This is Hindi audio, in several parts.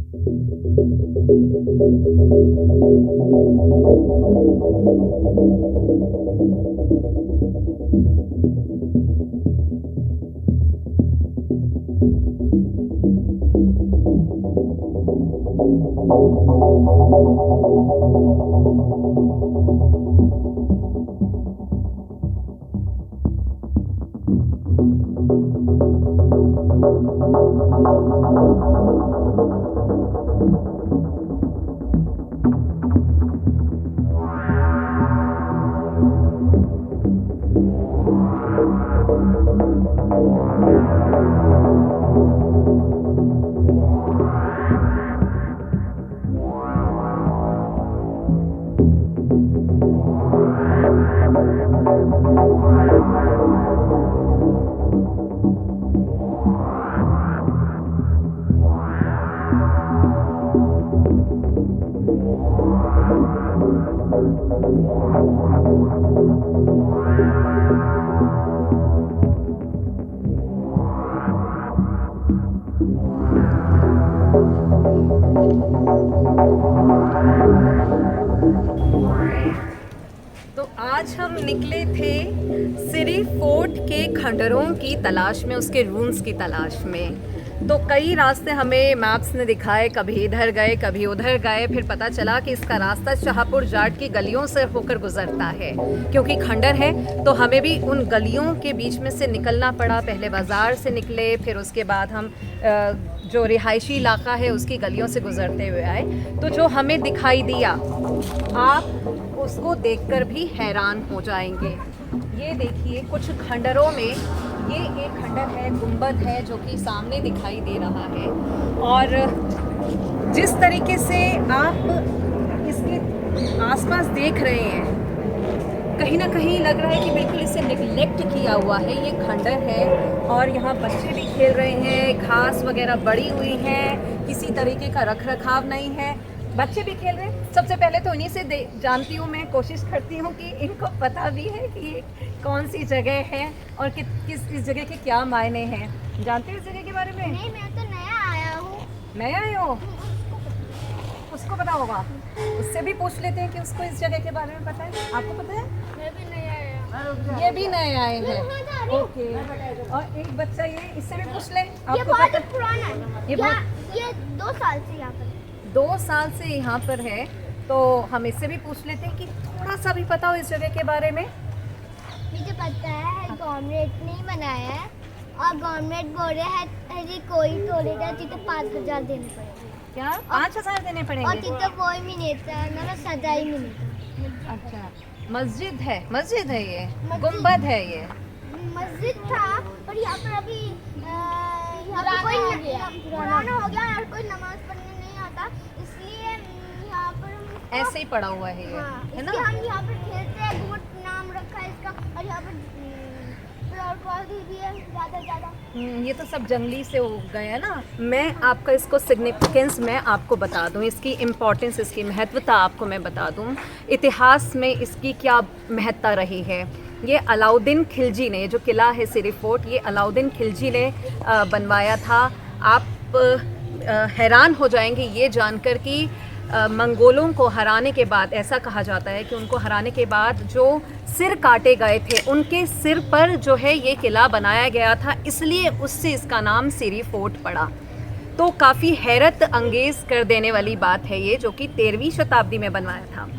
तो आज हम निकले थे सिरी फोर्ट के खंडरों की तलाश में, उसके रूम्स की तलाश में। तो कई रास्ते हमें मैप्स ने दिखाए, कभी इधर गए कभी उधर गए, फिर पता चला कि इसका रास्ता शाहपुर जाट की गलियों से होकर गुजरता है। क्योंकि खंडर है तो हमें भी उन गलियों के बीच में से निकलना पड़ा। पहले बाज़ार से निकले, फिर उसके बाद हम जो रिहायशी इलाका है उसकी गलियों से गुजरते हुए आए। तो जो हमें दिखाई दिया आप उसको देखकर भी हैरान हो जाएंगे। ये देखिए, कुछ खंडरों में ये एक खंडर है, गुंबद है, जो कि सामने दिखाई दे रहा है। और जिस तरीके से आप इसके आसपास देख रहे हैं, कहीं ना कहीं लग रहा है कि बिल्कुल इसे निगलेक्ट किया हुआ है। ये खंडर है और यहाँ बच्चे भी खेल रहे हैं, घास वगैरह बड़ी हुई है, किसी तरीके का रख रखाव नहीं है, बच्चे भी खेल रहे हैं। सबसे पहले तो इन्हीं से जानती हूँ, मैं कोशिश करती हूँ कि इनको पता भी है कि ये कौन सी जगह है और किस इस जगह के क्या मायने हैं। जानते हो इस जगह के बारे में? नहीं, मैं तो नया आया हूँ। नया आए हो? उसको पता होगा, उससे भी पूछ लेते हैं कि उसको इस जगह के बारे में पता है। आपको पता है? मैं भी नया आया। ये भी नए आए हैं। ओके, और एक बच्चा, ये इससे भी पूछ ले। ये आपको बहुत पता? पुराना है। ये 2 साल से यहाँ पर है। 2 साल से यहाँ पर है। तो हम इससे भी पूछ लेते हैं कि थोड़ा सा भी पता हो इस जगह के बारे में। मुझे पता है, गवर्नमेंट ने ही बनाया है और गवर्नमेंट बोल रहे है यदि कोई तोड़ेगा तो 5,000 देने पड़ेंगे। क्या 5,000 देने और पड़ेंगे? तो कोई भी नेता ना सजा ही मिलेगा। अच्छा, मस्जिद है, मस्जिद है ये, गुंबद है ये। मस्जिद था और यहाँ पर अभी यहाँ पर कोई पुराना हो गया और कोई नमाज पढ़ने नहीं आता, इसलिए यहाँ पर ऐसे ही पड़ा हुआ है ये, हाँ, है ना? इसलिए हम यहाँ पर खेलते हैं, गुट नाम रखा है इसका। और यहाँ पर फ्लावर पौधे भी है ज़्यादा। ये तो सब जंगली से हो गए हैं ना। मैं आपका इसको सिग्निफिकेंस मैं आपको बता दूं, इसकी इम्पोर्टेंस, इसकी महत्वता आपको मैं बता दूं। इतिहास में इसकी क्या महत्ता रही है। ये अलाउद्दीन खिलजी ने, जो किला है सिरी फोर्ट, ये अलाउद्दीन खिलजी ने बनवाया था। आप हैरान हो जाएंगे ये जानकर कि मंगोलों को हराने के बाद, ऐसा कहा जाता है कि उनको हराने के बाद जो सिर काटे गए थे, उनके सिर पर जो है ये किला बनाया गया था, इसलिए उससे इसका नाम सिरी फोर्ट पड़ा। तो काफ़ी हैरत अंगेज़ कर देने वाली बात है ये, जो कि 13वीं शताब्दी में बनवाया था।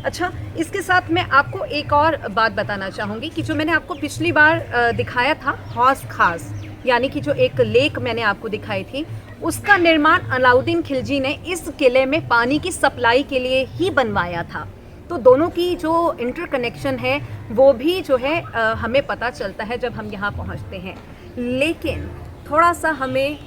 अच्छा, इसके साथ मैं आपको एक और बात बताना चाहूँगी कि जो मैंने आपको पिछली बार दिखाया था, हौस खास, यानी कि जो एक लेक मैंने आपको दिखाई थी, उसका निर्माण अलाउद्दीन खिलजी ने इस किले में पानी की सप्लाई के लिए ही बनवाया था। तो दोनों की जो इंटरकनेक्शन है वो भी जो है हमें पता चलता है जब हम यहाँ पहुँचते हैं। लेकिन थोड़ा सा हमें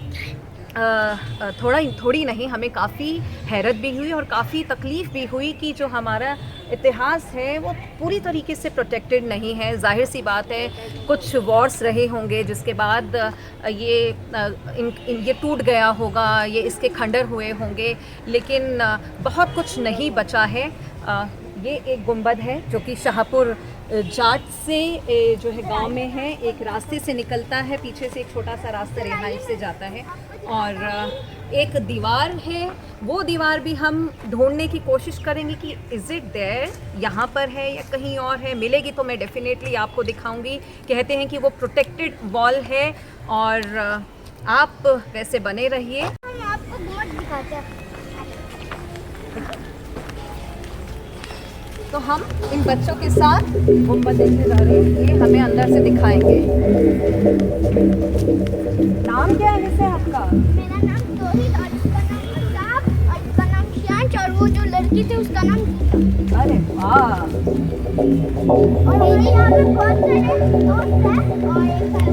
थोड़ी नहीं, हमें काफ़ी हैरत भी हुई और काफ़ी तकलीफ़ भी हुई कि जो हमारा इतिहास है वो पूरी तरीके से प्रोटेक्टेड नहीं है। जाहिर सी बात है, कुछ वॉर्स रहे होंगे जिसके बाद ये टूट गया होगा, ये इसके खंडर हुए होंगे, लेकिन बहुत कुछ नहीं बचा है। ये एक गुंबद है जो कि शाहपुर जाट से जो है गांव में है, एक रास्ते से निकलता है, पीछे से एक छोटा सा रास्ता रिहाइश से जाता है। और एक दीवार है, वो दीवार भी हम ढूंढने की कोशिश करेंगे कि इज़ इट देयर, यहाँ पर है या कहीं और है। मिलेगी तो मैं डेफिनेटली आपको दिखाऊंगी। कहते हैं कि वो प्रोटेक्टेड वॉल है और आप वैसे बने रहिए। हम आपको गुम्बद दिखाते हैं। तो हम इन बच्चों के साथ गुम्बद देखने जा रहे हैं, ये हमें अंदर से दिखाएंगे। नाम क्या है वैसे आपका? मेरा नाम तोहिद और इसका नाम अल्ताफ और इसका नाम शियांश और वो जो लड़की थी उसका नाम गीता। अरे वाह। और मेरे यहाँ पे बहुत सारे दोस्त हैं और एक है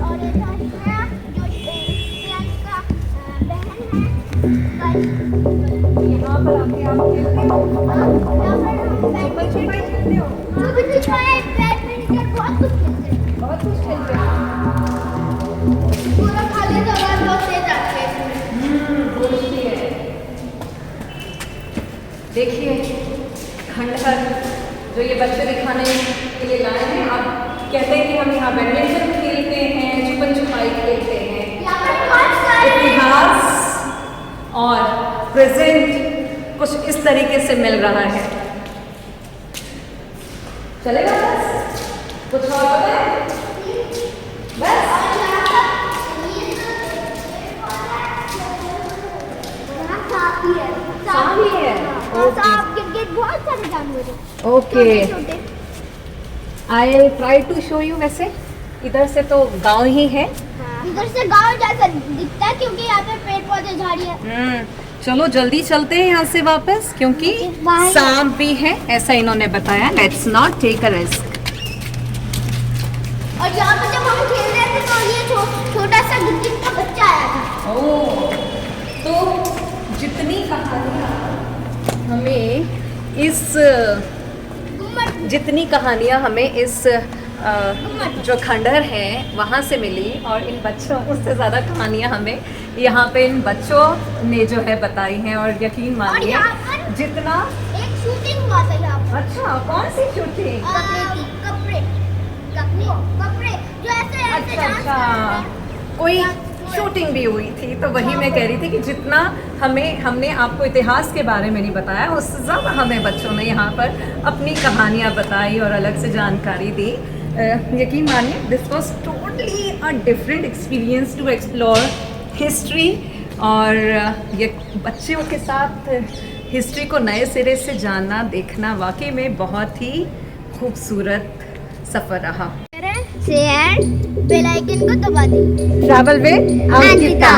और एक है हिना जो शियांश का बहन है। यहाँ पर आके आप खेलते हो? यहाँ पर हम छुपन छुपाई खेलते हो? छुपन छुपाई, बैडमिंटन, बहुत कुछ खेलते हैं। बहुत कुछ खेलते हो। पूरा खाली जगह लोग से जाते हैं। दोस्ती है। देखिए खंडहर जो ये बच्चे दिखाने के लिए लाए हैं। आप कहते हैं कि हम यहाँ बैडमिंटन खेलते हैं, छुपन छुपाई खेलते हैं। यहाँ पर बहुत सारे इतिहास और प्रेजेंट कुछ इस तरीके से मिल रहा है। चलेगा बस? कुछ और पता है? बस सांप ही है। सांप ही है? हाँ, सांप, गिरगिट, बहुत सारे जानवर हैं। ओके, छोटे-छोटे। I will try to show you. वैसे इधर से तो गांव ही है। इधर से गांव जैसा दिखता है क्योंकि यहाँ पे पेड़ पौधे झाड़ी है। चलो जल्दी चलते हैं यहाँ से वापस, क्योंकि बाय। सांप भी है ऐसा इन्होंने बताया। Let's not take a risk. और यहाँ पे जब हम खेल रहे थे तो ये छोटा सा गिरगिट का बच्चा आया था। ओह, तो जितनी कहानियाँ हमें इस जो खंडहर है वहाँ से मिली, और इन बच्चों उससे ज़्यादा कहानियाँ हमें यहाँ पे इन बच्चों ने जो है बताई हैं। और यकीन मानिए यहाँ पर जितना। एक शूटिंग हुआ था यहाँ पर। अच्छा, कौन सी शूटिंग? कपड़े जो ऐसे ऐसे अच्छा डांस अच्छा, कोई शूटिंग भी हुई थी। तो वही मैं कह रही थी कि जितना हमने आपको इतिहास के बारे में नहीं बताया, उससे ज़्यादा हमें बच्चों ने यहाँ पर अपनी कहानियाँ बताई और अलग से जानकारी दी। यकीन मानिए this was totally a different experience to explore history. और ये बच्चों के साथ हिस्ट्री को नए सिरे से जानना देखना वाकई में बहुत ही खूबसूरत सफ़र रहा। शेयर बेल आइकन को दबा दें। Travel with Ankita.